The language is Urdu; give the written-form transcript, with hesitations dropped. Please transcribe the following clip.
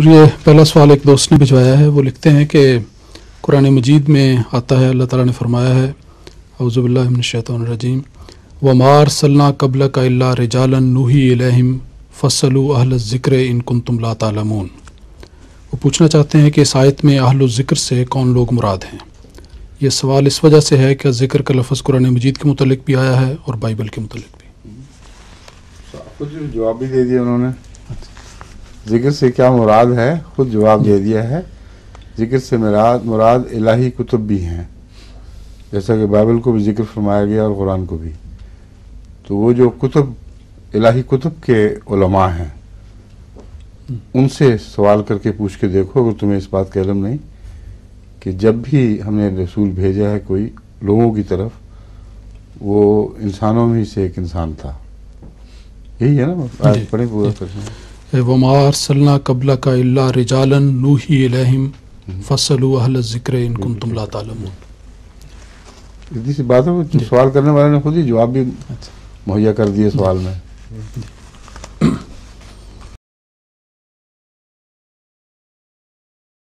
یہ پہلا سوال ایک دوست نے بھجوایا ہے. وہ لکھتے ہیں کہ قرآن مجید میں آتا ہے، اللہ تعالیٰ نے فرمایا ہے اعوذ باللہ من الشیطان الرجیم وَمَا أَرْسَلْنَا قَبْلَكَ إِلَّا رِجَالًا نُوحِي إِلَيْهِمْ فَاسْأَلُوا أَهْلَ الذِّكْرِ إِن كُنتُمْ لَا تَعْلَمُونَ. وہ پوچھنا چاہتے ہیں کہ اس آیت میں اہل الذکر سے کون لوگ مراد ہیں. یہ سوال اس وجہ سے ہے کہ ذکر کا لفظ قرآن مجید کے متعلق بھی آیا ہے اور بائبل کے متعلق بھی. خود جواب بھی دے دیا انہوں نے. ذکر سے کیا مراد ہے خود جواب دے دیا ہے. ذکر سے مراد الہی کتب بھی ہیں، جیسا کہ بائبل کو بھی ذکر فرمایا گیا اور قرآن کو بھی. تو وہ جو کتب الہی کتب کے علماء ہیں ان سے سوال کر کے پوچھ کے دیکھو، اگر تمہیں اس بات کا علم نہیں کہ جب بھی ہم نے رسول بھیجا ہے کوئی لوگوں کی طرف، وہ انسانوں میں ہی سے ایک انسان تھا. یہی ہے نا آیت پڑھیں پورا کریں. وَمَا أَرْسَلْنَا قَبْلَكَ إِلَّا رِجَالًا نُوحِي إِلَيْهِمْ فَاسْأَلُوا أَهْلَ الذِّكْرِ إِن كُنتُمْ لَا تَعْلَمُونَ. اتنی سی بات ہے، سوال کرنے والے نے خود ہی جواب بھی مہیا کر دیے سوال میں.